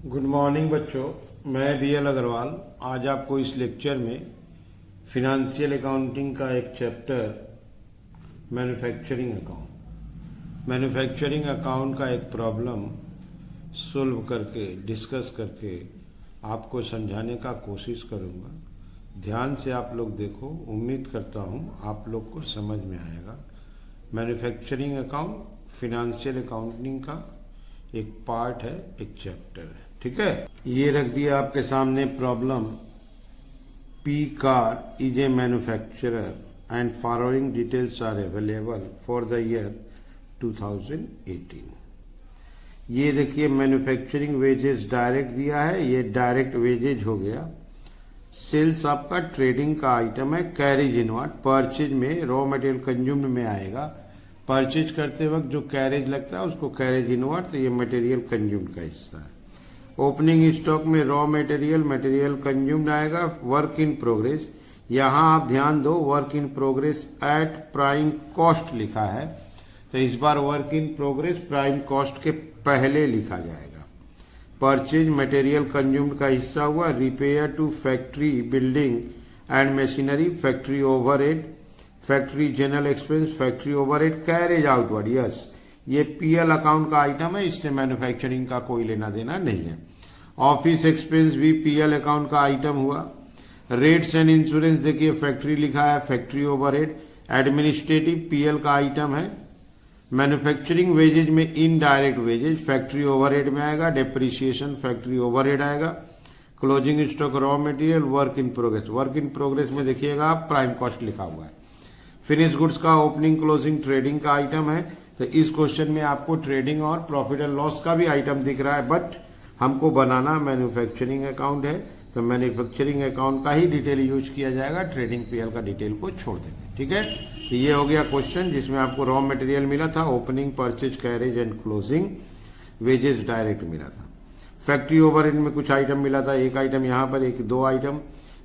Good morning बच्चों, मैं BL Agarwal आज आपको इस लेक्चर में फिनेंशियल अकाउंटिंग का एक चैप्टर मैन्युफैक्चरिंग अकाउंट का एक प्रॉब्लम सोल्व करके डिस्कस करके आपको समझाने का कोशिश करूँगा। ध्यान से आप लोग देखो, उम्मीद करता हूँ आप लोग को समझ में आएगा। मैन्युफैक्चरिंग अकाउंट फिनेंशियल अकाउंटिंग का एक पार्ट है, एक चैप्टर है, ठीक है। ये रख दिया आपके सामने problem. P car is a manufacturer and following details are available for the year 2018। ये देखिए मैन्युफैक्चरिंग वेजेस डायरेक्ट दिया है, ये डायरेक्ट वेजेज हो गया। सेल्स आपका ट्रेडिंग का आइटम है। कैरेज इनवर्ड परचेज में रॉ मटेरियल कंज्यूम्ड में आएगा। परचेज करते वक्त जो कैरेज लगता है उसको कैरेज इनवर्ड, तो ये मटेरियल कंज्यूम्ड का हिस्सा है। ओपनिंग स्टॉक में रॉ मटेरियल कंज्यूम्ड आएगा। वर्क इन प्रोग्रेस, यहाँ आप ध्यान दो, work in progress at prime cost लिखा है, तो इस बार work in progress prime cost के पहले लिखा जाएगा। परचेज मटेरियल कंज्यूम्ड का हिस्सा हुआ। Repair to factory building and machinery, factory overhead, factory general expense, factory overhead, carriage outward. Yes, ये पीएल अकाउंट का आइटम है, इससे मैन्युफैक्चरिंग का कोई लेना देना नहीं है। ऑफिस एक्सपेंस भी पीएल अकाउंट का आइटम हुआ। रेट्स एंड इंश्योरेंस देखिए फैक्ट्री लिखा है, फैक्ट्री ओवरहेड। एडमिनिस्ट्रेटिव पीएल का आइटम है। मैन्युफैक्चरिंग वेजेज में इनडायरेक्ट वेजेज फैक्ट्री ओवरहेड में आएगा। डेप्रिसिएशन फैक्ट्री ओवरहेड आएगा। Closing stock raw material, work in progress. Work in progress में देखिएगा आप प्राइम कॉस्ट लिखा हुआ है। फिनिश गुड्स का ओपनिंग क्लोजिंग ट्रेडिंग का आइटम है, तो इस क्वेश्चन में आपको ट्रेडिंग और प्रॉफिट एंड लॉस का भी आइटम दिख रहा है, बट हमको बनाना मैन्युफैक्चरिंग अकाउंट है, तो मैन्युफैक्चरिंग अकाउंट का ही डिटेल यूज किया जाएगा। ट्रेडिंग पीएल का डिटेल को छोड़ देंगे, ठीक है। तो ये हो गया क्वेश्चन जिसमें आपको रॉ मटेरियल मिला था, opening, purchase, carriage and closing, wages direct मिला था। फैक्ट्री ओवरहेड में कुछ आइटम मिला था, एक आइटम यहाँ पर, एक दो item,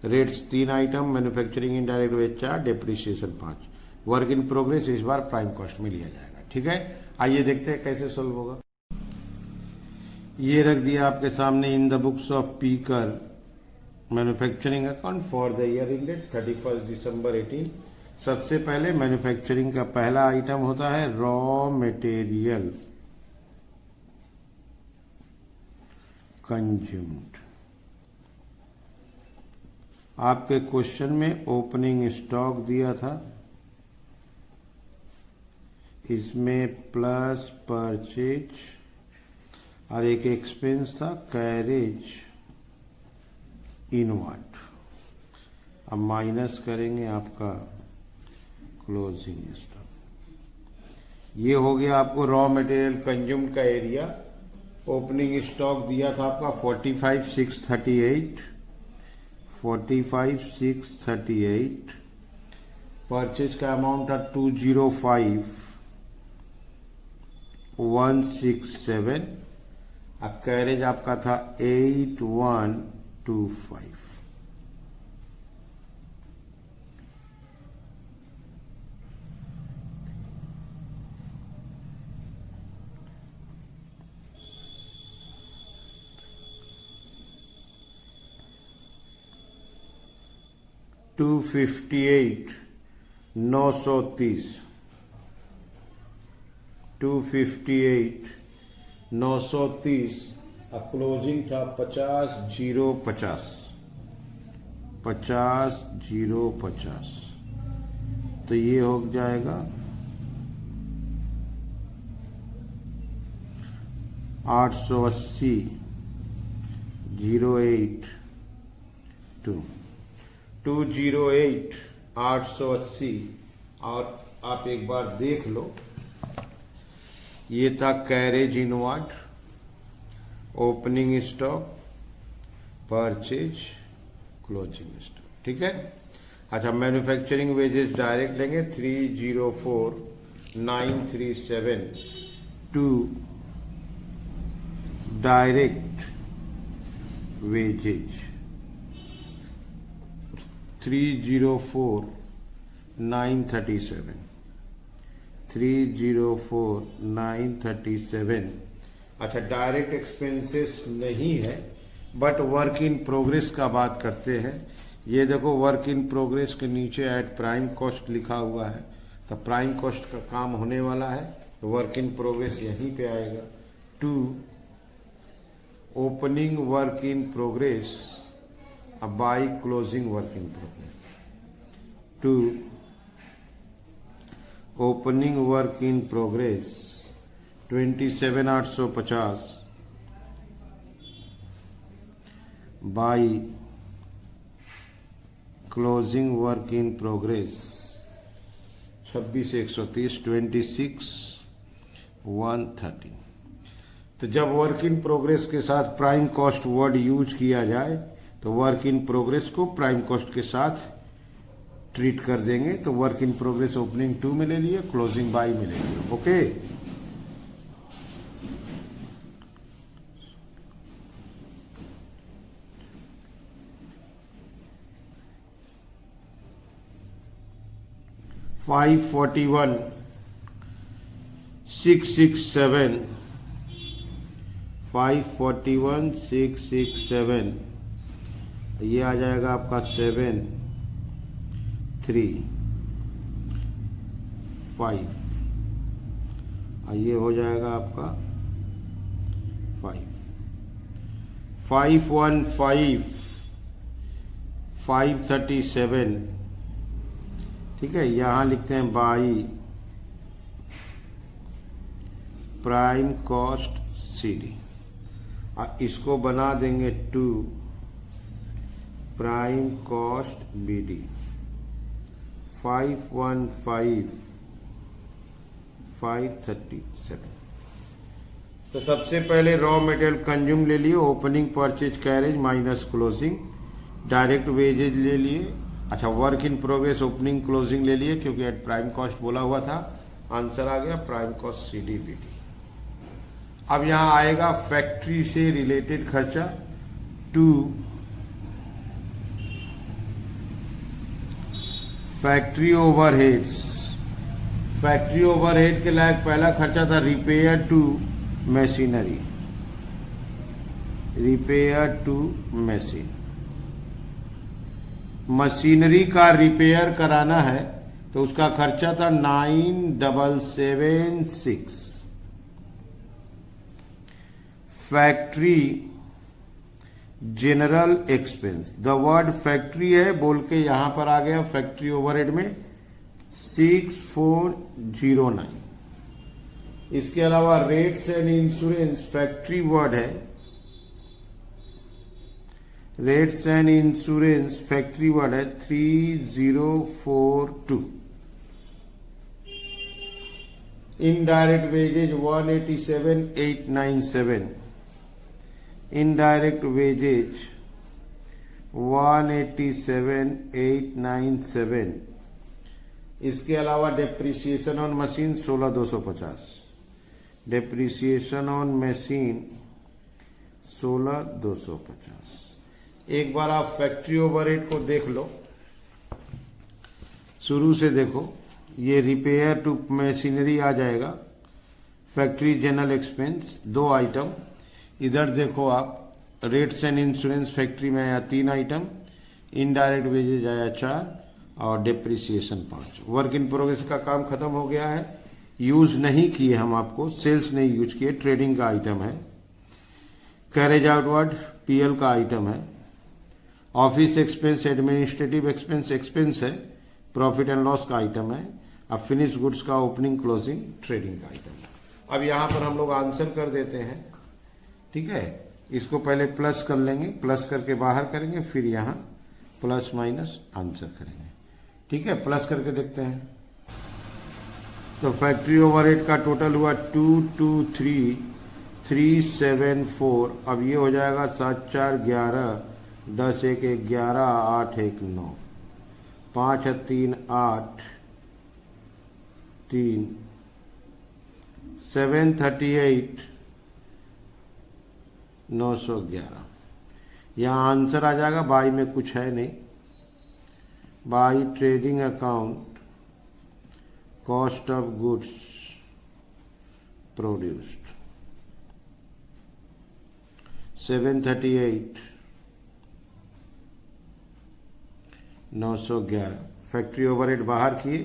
rates 3 item, manufacturing indirect wage 4, depreciation 5, work in progress इस बार प्राइम कॉस्ट में लिया जाएगा, ठीक है। आइए देखते हैं कैसे सोल्व होगा। ये रख दिया आपके सामने इन द बुक्स ऑफ पीकर manufacturing account for the year ended 31 दिसंबर 18। सबसे पहले मैन्युफैक्चरिंग का पहला आइटम होता है रॉ मटेरियल कंज्यूम्ड। आपके क्वेश्चन में ओपनिंग स्टॉक दिया था, इसमें प्लस परचेज और एक एक्सपेंस था कैरेज इनवर्ड। अब माइनस करेंगे आपका क्लोजिंग स्टॉक। ये हो गया आपको रॉ मटेरियल कंज्यूम्ड का एरिया। ओपनिंग स्टॉक दिया था आपका 45,638, 45,638। परचेज का अमाउंट था 205,167। अब कैरेज आपका था 8125। $258,930, 258,930। अब क्लोजिंग था 50,050, 50,050। तो ये हो जाएगा 880, 082, 208, 880। और आप एक बार देख लो, ये था carriage inward, opening stock, purchase, closing stock, ठीक है। अच्छा, मैन्युफैक्चरिंग वेजेस डायरेक्ट लेंगे 304,937 टू डायरेक्ट वेजेज 304,937, 304,937 अच्छा, डायरेक्ट एक्सपेंसेस नहीं है, बट वर्क इन प्रोग्रेस का बात करते हैं। ये देखो, वर्क इन प्रोग्रेस के नीचे एट प्राइम कॉस्ट लिखा हुआ है, तो प्राइम कॉस्ट का काम होने वाला है, तो वर्क इन प्रोग्रेस यहीं पे आएगा। To opening work in progress by closing work in progress. To opening work in progress 27,850 by closing work in progress 26,130 26,130। तो जब वर्क इन प्रोग्रेस के साथ प्राइम कॉस्ट वर्ड यूज किया जाए तो वर्क इन प्रोग्रेस को प्राइम कॉस्ट के साथ ट्रीट कर देंगे। तो वर्क इन प्रोग्रेस ओपनिंग 2 में ले लिए, क्लोजिंग बाई में ले लिए। ओके, $541,667 541,667 ये आ जाएगा आपका 7,3,5 और ये हो जाएगा आपका 5 515,537। ठीक है, यहां लिखते हैं बाई प्राइम कॉस्ट सीडी, और इसको बना देंगे टू प्राइम कॉस्ट बीडी। 515,537। तो सबसे पहले रॉ मटेरियल कंज्यूम ले लिए, opening purchase carriage minus closing, direct wages ले लिए। अच्छा, work in progress opening closing ले लिए क्योंकि एट प्राइम कॉस्ट बोला हुआ था। आंसर आ गया प्राइम कॉस्ट सीडी बीडी। अब यहां आएगा फैक्ट्री से रिलेटेड खर्चा। To factory overheads. Factory overhead के लायक पहला खर्चा था repair to machinery, repair to machine. Machinery का रिपेयर कराना है तो उसका खर्चा था 9,776। Factory general expense, the word factory है बोल के यहां पर आ गया फैक्ट्री ओवरहेड में 6,409। इसके अलावा rates and insurance factory word है, rates and insurance factory word है 3,042। Indirect wages 187,897। Indirect wages 187,897। इसके अलावा depreciation on machine 16,250। Depreciation on machine 16,250। एक बार आप फैक्ट्री ओवरहेड को देख लो, शुरू से देखो। ये रिपेयर टू मशीनरी आ जाएगा, फैक्ट्री जनरल एक्सपेंस 2 आइटम। इधर देखो आप, रेट्स एंड इंश्योरेंस फैक्ट्री में आया 3 आइटम, इनडायरेक्ट वेजेज आया 4 और डेप्रिसिएशन 5। वर्क इन प्रोग्रेस का काम खत्म हो गया है, यूज नहीं किए हम, आपको सेल्स नहीं यूज किए, ट्रेडिंग का आइटम है। कैरेज आउटवर्ड पीएल का आइटम है। Office expense administrative expense expense है, प्रॉफिट एंड लॉस का आइटम है। अब फिनिश गुड्स का ओपनिंग क्लोजिंग ट्रेडिंग का आइटम है। अब यहां पर हम लोग आंसर कर देते हैं। ठीक है, इसको पहले प्लस कर लेंगे, प्लस करके बाहर करेंगे, फिर यहां प्लस माइनस आंसर करेंगे। ठीक है, प्लस करके देखते हैं। तो फैक्ट्री ओवरहेड का टोटल हुआ 223,374। अब ये हो जाएगा 7 4 11, 10 1 11, 8 1 9, 5 3 8 3, 738 911। यहाँ आंसर आ जाएगा। बाई में कुछ है नहीं, by trading account cost of goods produced. 738 911 factory overhead बाहर किए,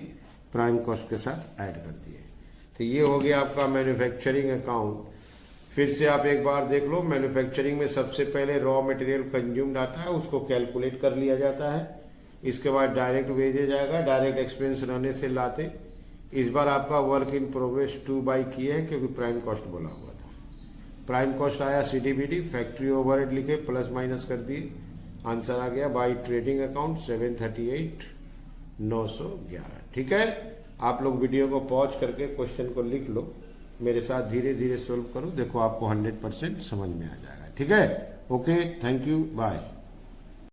प्राइम कॉस्ट के साथ ऐड कर दिए। तो ये हो गया आपका मैन्युफैक्चरिंग अकाउंट। फिर से आप एक बार देख लो, मैन्युफैक्चरिंग में सबसे पहले रॉ मटेरियल कंज्यूम्ड आता है, उसको कैलकुलेट कर लिया जाता है। इसके बाद डायरेक्ट वेजेज आएगा, डायरेक्ट एक्सपेंस रहने से लाते। इस बार आपका वर्क इन प्रोग्रेस 2 बाई किए हैं क्योंकि प्राइम कॉस्ट बोला हुआ था। प्राइम कॉस्ट आया CDBD, फैक्ट्री ओवरहेड लिखे, प्लस माइनस कर दिए, आंसर आ गया बाई ट्रेडिंग अकाउंट 738 911। ठीक है, आप लोग वीडियो को पॉज करके क्वेश्चन को लिख लो, मेरे साथ धीरे धीरे सोल्व करो, देखो आपको 100% समझ में आ जाएगा। ठीक है, ओके, थैंक यू, बाय।